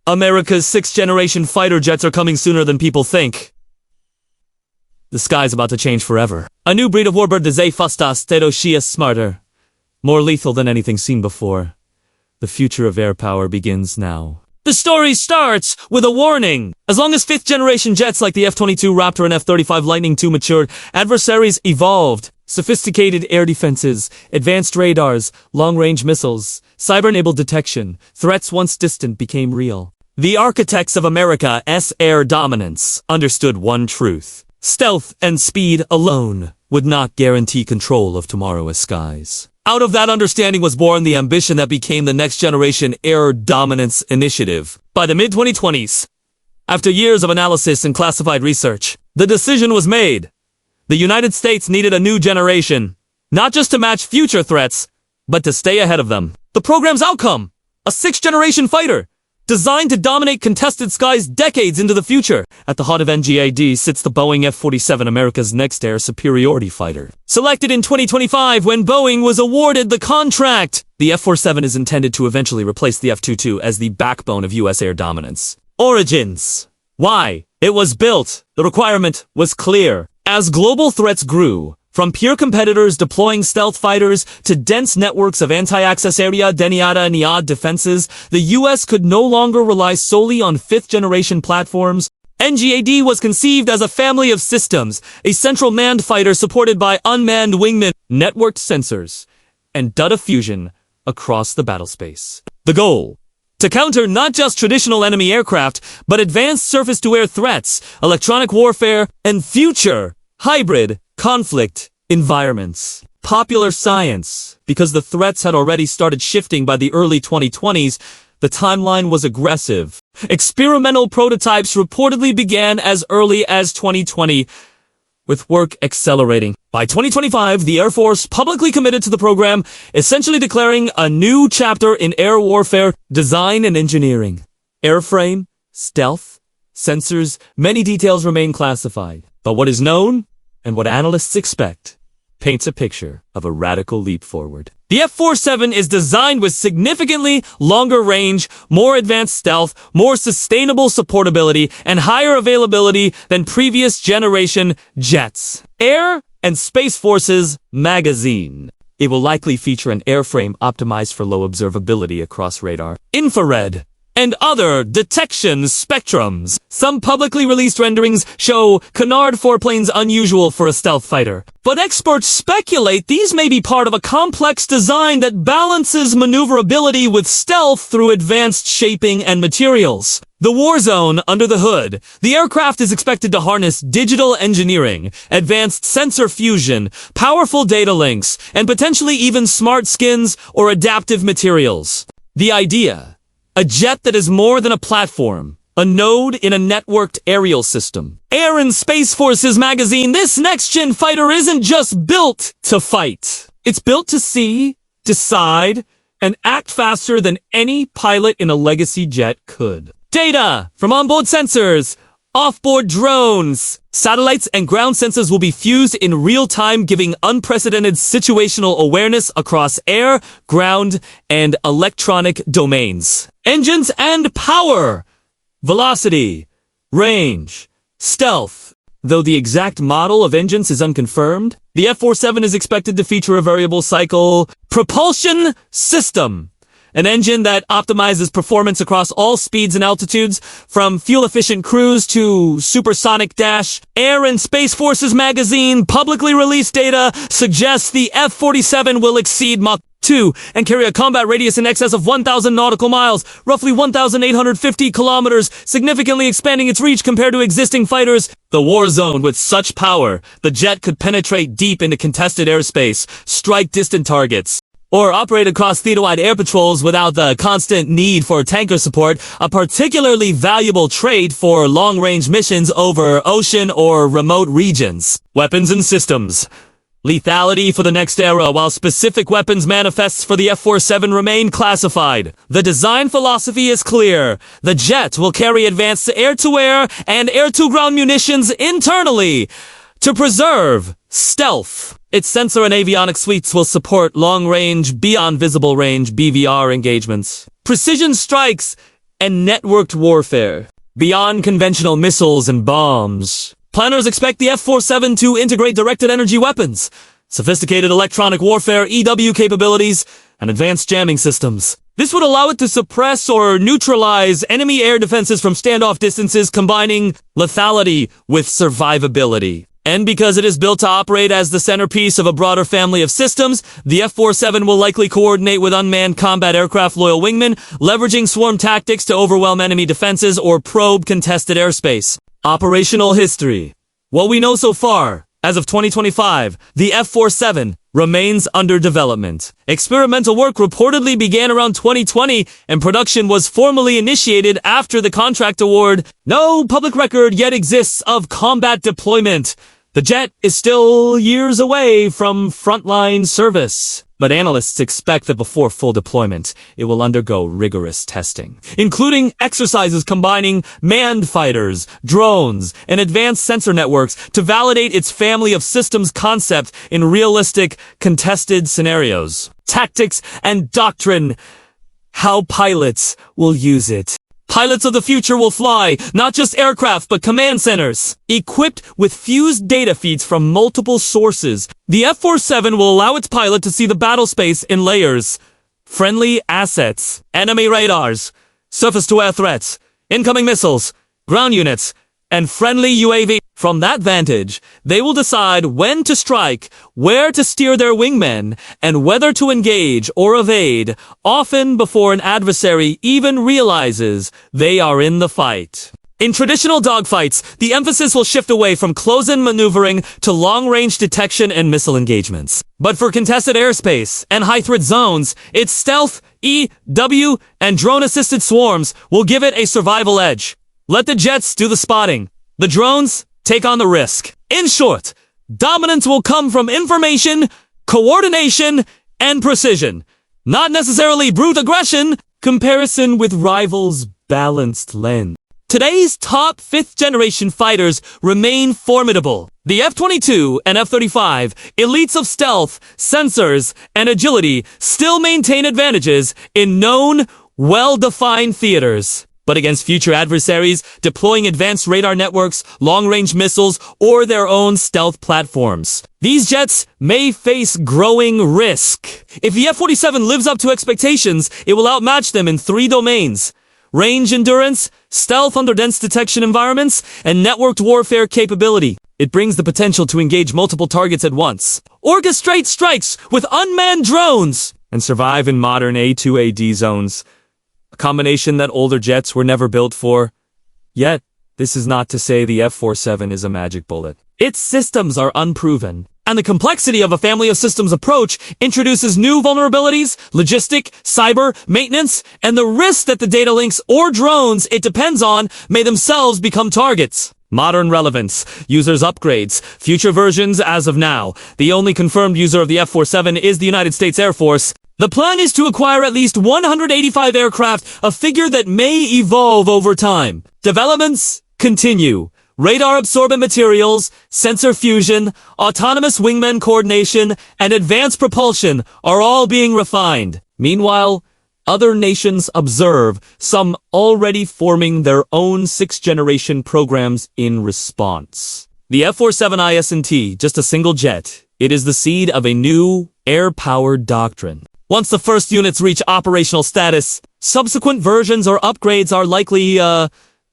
America's 6th-generation fighter jets are coming sooner than people think. The sky's about to change forever. A new breed of warbird, the Zephyr Stealthier, smarter, more lethal than anything seen before. The future of air power begins now. The story starts with a warning. As long as 5th-generation jets like the F-22 Raptor and F-35 Lightning II matured, adversaries evolved. Sophisticated air defenses, advanced radars, long-range missiles, cyber-enabled detection, threats once distant became real. The architects of America's air dominance understood one truth. Stealth and speed alone would not guarantee control of tomorrow's skies. Out of that understanding was born the ambition that became the Next Generation Air Dominance Initiative. By the mid-2020s, after years of analysis and classified research, the decision was made. The United States needed a new generation, not just to match future threats, but to stay ahead of them. The program's outcome, a 6th-generation fighter, designed to dominate contested skies decades into the future. At the heart of NGAD sits the Boeing F-47, America's next air superiority fighter. Selected in 2025 when Boeing was awarded the contract, the F-47 is intended to eventually replace the F-22 as the backbone of U.S. air dominance. Origins. Why? It was built. The requirement was clear. As global threats grew, from pure competitors deploying stealth fighters to dense networks of anti-access area deniada and IAD defenses, the U.S. could no longer rely solely on 5th-generation platforms. NGAD was conceived as a family of systems, a central manned fighter supported by unmanned wingmen, networked sensors, and data fusion across the battlespace. The goal: to counter not just traditional enemy aircraft, but advanced surface-to-air threats, electronic warfare, and future hybrid conflict environments. Popular science. Because the threats had already started shifting by the early 2020s, the timeline was aggressive. Experimental prototypes reportedly began as early as 2020, with work accelerating. By 2025, the Air Force publicly committed to the program, essentially declaring a new chapter in air warfare design and engineering. Airframe, stealth, sensors, many details remain classified. But what is known, and what analysts expect, paints a picture of a radical leap forward. The F-47 is designed with significantly longer range, more advanced stealth, more sustainable supportability, and higher availability than previous generation jets. Air and Space Forces Magazine. It will likely feature an airframe optimized for low observability across radar, infrared, and other detection spectrums. Some publicly released renderings show canard foreplanes unusual for a stealth fighter. But experts speculate these may be part of a complex design that balances maneuverability with stealth through advanced shaping and materials. The war zone under the hood. The aircraft is expected to harness digital engineering, advanced sensor fusion, powerful data links, and potentially even smart skins or adaptive materials. The idea: a jet that is more than a platform, a node in a networked aerial system. Air and Space Forces Magazine, this next-gen fighter isn't just built to fight. It's built to see, decide, and act faster than any pilot in a legacy jet could. Data from onboard sensors, offboard drones, satellites, and ground sensors will be fused in real time, giving unprecedented situational awareness across air, ground, and electronic domains. Engines and power, velocity, range, stealth. Though the exact model of engines is unconfirmed, the F-47 is expected to feature a variable cycle propulsion system. An engine that optimizes performance across all speeds and altitudes, from fuel-efficient cruise to supersonic dash. Air and Space Forces Magazine publicly released data suggests the F-47 will exceed Mach 2 and carry a combat radius in excess of 1,000 nautical miles, roughly 1,850 kilometers, significantly expanding its reach compared to existing fighters. The war zone with such power, the jet could penetrate deep into contested airspace, strike distant targets, or operate across theater-wide air patrols without the constant need for tanker support, a particularly valuable trait for long-range missions over ocean or remote regions. Weapons and systems. Lethality for the next era, while specific weapons manifests for the F-47 remain classified. The design philosophy is clear. The jet will carry advanced air-to-air and air-to-ground munitions internally to preserve stealth. Its sensor and avionics suites will support long-range, beyond visible range (BVR) engagements. Precision strikes and networked warfare. Beyond conventional missiles and bombs, planners expect the F-47 to integrate directed energy weapons, sophisticated electronic warfare EW capabilities, and advanced jamming systems. This would allow it to suppress or neutralize enemy air defenses from standoff distances, combining lethality with survivability. And because it is built to operate as the centerpiece of a broader family of systems, the F-47 will likely coordinate with unmanned combat aircraft loyal wingmen, leveraging swarm tactics to overwhelm enemy defenses or probe contested airspace. Operational history. What we know so far, as of 2025, the F-47 remains under development. Experimental work reportedly began around 2020, and production was formally initiated after the contract award. No public record yet exists of combat deployment. The jet is still years away from frontline service, but analysts expect that before full deployment, it will undergo rigorous testing, including exercises combining manned fighters, drones, and advanced sensor networks to validate its family of systems concept in realistic, contested scenarios. Tactics and doctrine. How pilots will use it. Pilots of the future will fly, not just aircraft, but command centers. Equipped with fused data feeds from multiple sources, the F-47 will allow its pilot to see the battle space in layers. Friendly assets, enemy radars, surface-to-air threats, incoming missiles, ground units, and friendly UAV. From that vantage, they will decide when to strike, where to steer their wingmen, and whether to engage or evade, often before an adversary even realizes they are in the fight. In traditional dogfights, the emphasis will shift away from close-in maneuvering to long-range detection and missile engagements. But for contested airspace and high-threat zones, its stealth, EW, and drone-assisted swarms will give it a survival edge. Let the jets do the spotting. The drones take on the risk. In short, dominance will come from information, coordination, and precision. Not necessarily brute aggression. Comparison with rivals' balanced lens. Today's top 5th-generation fighters remain formidable. The F-22 and F-35, elites of stealth, sensors, and agility, still maintain advantages in known, well-defined theaters. But against future adversaries, deploying advanced radar networks, long-range missiles, or their own stealth platforms, these jets may face growing risk. If the F-47 lives up to expectations, it will outmatch them in 3 domains: range endurance, stealth under dense detection environments, and networked warfare capability. It brings the potential to engage multiple targets at once, orchestrate strikes with unmanned drones, and survive in modern A2AD zones. A combination that older jets were never built for. Yet, this is not to say the F-47 is a magic bullet. Its systems are unproven, and the complexity of a family of systems approach introduces new vulnerabilities, logistic, cyber, maintenance, and the risk that the data links or drones it depends on may themselves become targets. Modern relevance, users' upgrades, future versions as of now. The only confirmed user of the F-47 is the United States Air Force. The plan is to acquire at least 185 aircraft, a figure that may evolve over time. Developments continue. Radar-absorbent materials, sensor fusion, autonomous wingman coordination, and advanced propulsion are all being refined. Meanwhile, other nations observe, some already forming their own 6th-generation programs in response. The F-47 IS&T, just a single jet, it is the seed of a new, air-powered doctrine. Once the first units reach operational status, subsequent versions or upgrades are likely,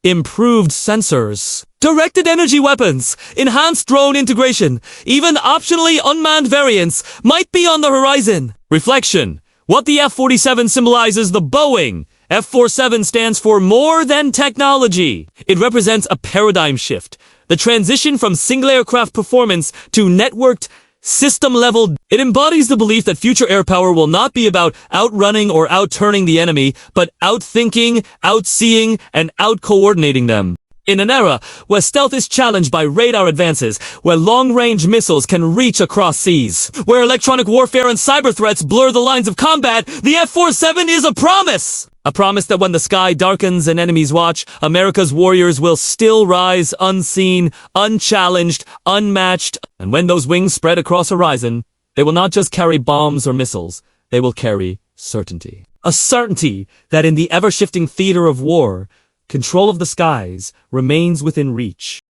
improved sensors, directed energy weapons, enhanced drone integration, even optionally unmanned variants might be on the horizon. Reflection. What the F-47 symbolizes the Boeing. F-47 stands for more than technology. It represents a paradigm shift. The transition from single aircraft performance to networked system-level. It embodies the belief that future air power will not be about outrunning or outturning the enemy, but outthinking, outseeing, and out-coordinating them. In an era where stealth is challenged by radar advances, where long-range missiles can reach across seas, where electronic warfare and cyber threats blur the lines of combat, the F-47 is a promise! A promise that when the sky darkens and enemies watch, America's warriors will still rise unseen, unchallenged, unmatched, and when those wings spread across horizon, they will not just carry bombs or missiles, they will carry certainty. A certainty that in the ever-shifting theater of war, control of the skies remains within reach.